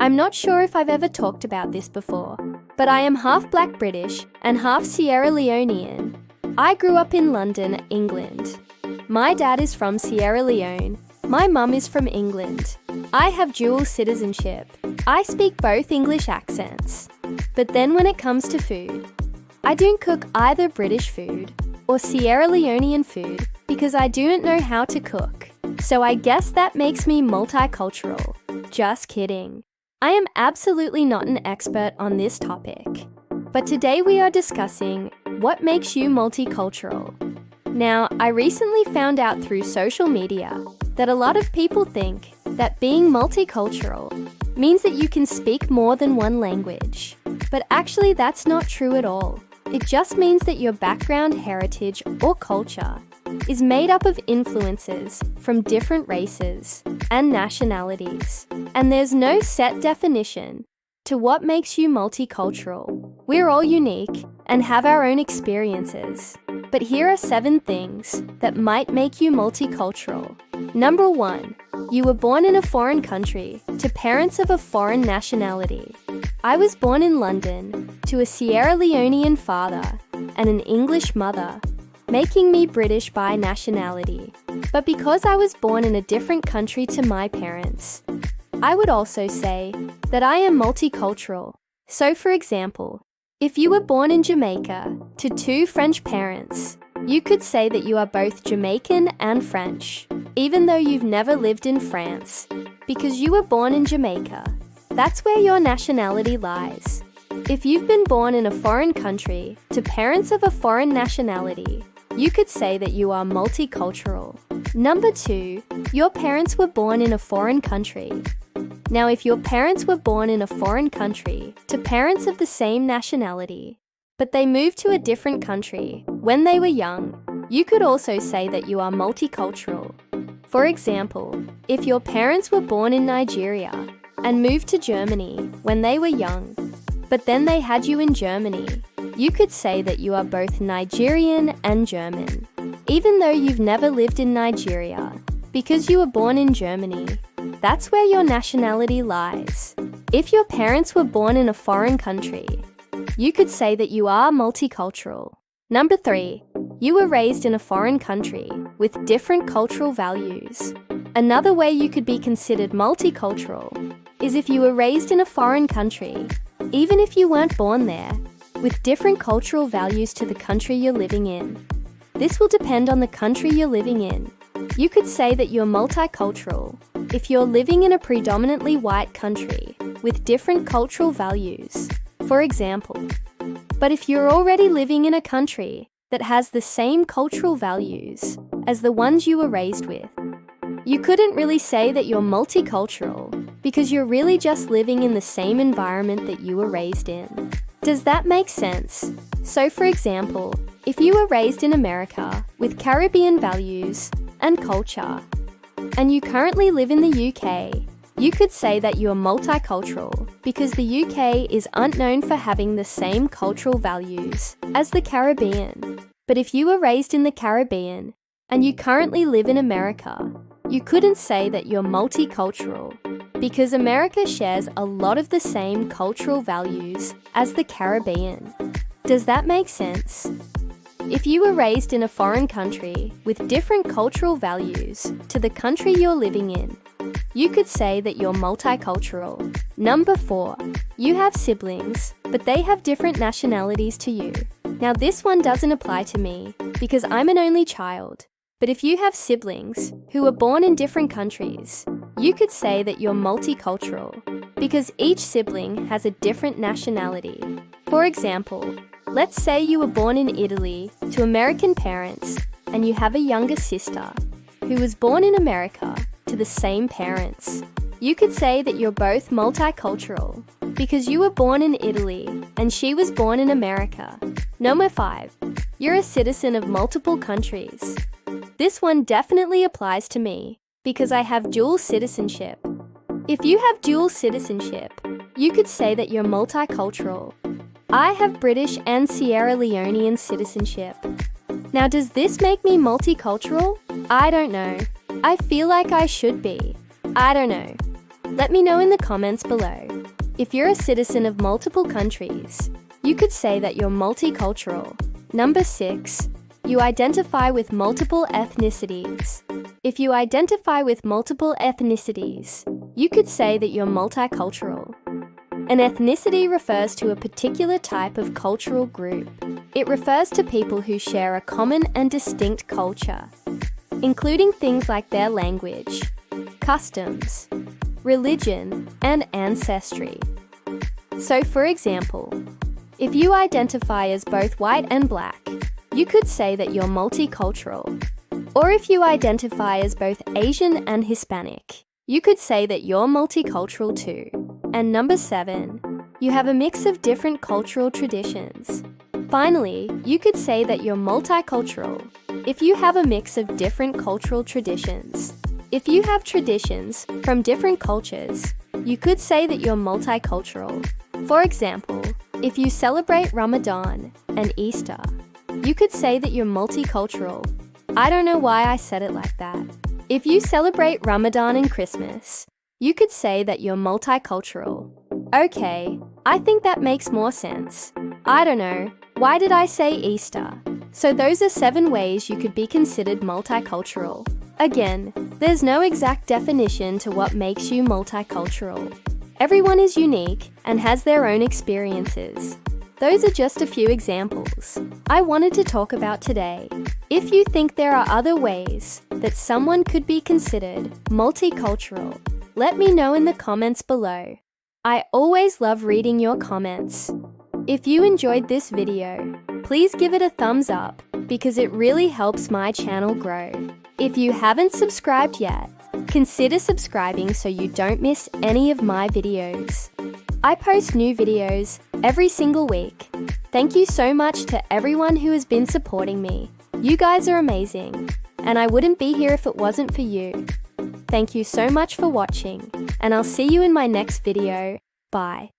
I'm not sure if I've ever talked about this before, but I am half Black British and half Sierra Leonean. I grew up in London, England. My dad is from Sierra Leone. My mum is from England. I have dual citizenship. I speak both English accents. But then when it comes to food, I don't cook either British food or Sierra Leonean food because I don't know how to cook. So I guess that makes me multicultural. Just kidding. I am absolutely not an expert on this topic. But today we are discussing what makes you multicultural. Now, I recently found out through social media that a lot of people think that being multicultural means that you can speak more than one language. But actually that's not true at all. It just means that your background, heritage, or culture is made up of influences from different races and nationalities. And there's no set definition to what makes you multicultural. We're all unique and have our own experiences. But here are 7 things that might make you multicultural. Number 1, you were born in a foreign country to parents of a foreign nationality. I was born in London to a Sierra Leonean father and an English mother, making me British by nationality. But because I was born in a different country to my parents, I would also say that I am multicultural. So for example, if you were born in Jamaica to 2 French parents, you could say that you are both Jamaican and French, even though you've never lived in France, because you were born in Jamaica. That's where your nationality lies. If you've been born in a foreign country to parents of a foreign nationality, you could say that you are multicultural. Number 2, your parents were born in a foreign country. Now, if your parents were born in a foreign country to parents of the same nationality, but they moved to a different country when they were young, you could also say that you are multicultural. For example, if your parents were born in Nigeria and moved to Germany when they were young, but then they had you in Germany, you could say that you are both Nigerian and German, even though you've never lived in Nigeria, because you were born in Germany. That's where your nationality lies. If your parents were born in a foreign country, you could say that you are multicultural. Number 3, you were raised in a foreign country with different cultural values. Another way you could be considered multicultural is if you were raised in a foreign country, even if you weren't born there, with different cultural values to the country you're living in. This will depend on the country you're living in. You could say that you're multicultural if you're living in a predominantly white country with different cultural values, for example. But if you're already living in a country that has the same cultural values as the ones you were raised with, you couldn't really say that you're multicultural because you're really just living in the same environment that you were raised in. Does that make sense? So for example, if you were raised in America with Caribbean values and culture, and you currently live in the UK, you could say that you're multicultural because the UK is unknown for having the same cultural values as the Caribbean. But if you were raised in the Caribbean and you currently live in America, you couldn't say that you're multicultural because America shares a lot of the same cultural values as the Caribbean. Does that make sense? If you were raised in a foreign country with different cultural values to the country you're living in, you could say that you're multicultural. Number 4, you have siblings, but they have different nationalities to you. Now this one doesn't apply to me because I'm an only child. But if you have siblings who were born in different countries, you could say that you're multicultural because each sibling has a different nationality. For example, let's say you were born in Italy to American parents and you have a younger sister who was born in America to the same parents. You could say that you're both multicultural because you were born in Italy and she was born in America. Number 5, you're a citizen of multiple countries. This one definitely applies to me because I have dual citizenship. If you have dual citizenship, you could say that you're multicultural. I have British and Sierra Leonean citizenship. Now, does this make me multicultural? I don't know. I feel like I should be. I don't know. Let me know in the comments below. If you're a citizen of multiple countries, you could say that you're multicultural. Number 6. You identify with multiple ethnicities. If you identify with multiple ethnicities, you could say that you're multicultural. An ethnicity refers to a particular type of cultural group. It refers to people who share a common and distinct culture, including things like their language, customs, religion, and ancestry. So, for example, if you identify as both white and black, you could say that you're multicultural. Or if you identify as both Asian and Hispanic, you could say that you're multicultural too. And number 7, you have a mix of different cultural traditions. Finally, you could say that you're multicultural if you have a mix of different cultural traditions. If you have traditions from different cultures, you could say that you're multicultural. For example, if you celebrate Ramadan and Easter, you could say that you're multicultural. I don't know why I said it like that. If you celebrate Ramadan and Christmas, you could say that you're multicultural. Okay, I think that makes more sense. I don't know, why did I say Easter? So those are 7 ways you could be considered multicultural. Again, there's no exact definition to what makes you multicultural. Everyone is unique and has their own experiences. Those are just a few examples I wanted to talk about today. If you think there are other ways that someone could be considered multicultural, let me know in the comments below. I always love reading your comments. If you enjoyed this video, please give it a thumbs up because it really helps my channel grow. If you haven't subscribed yet, consider subscribing so you don't miss any of my videos. I post new videos every single week. Thank you so much to everyone who has been supporting me. You guys are amazing, and I wouldn't be here if it wasn't for you. Thank you so much for watching, and I'll see you in my next video. Bye.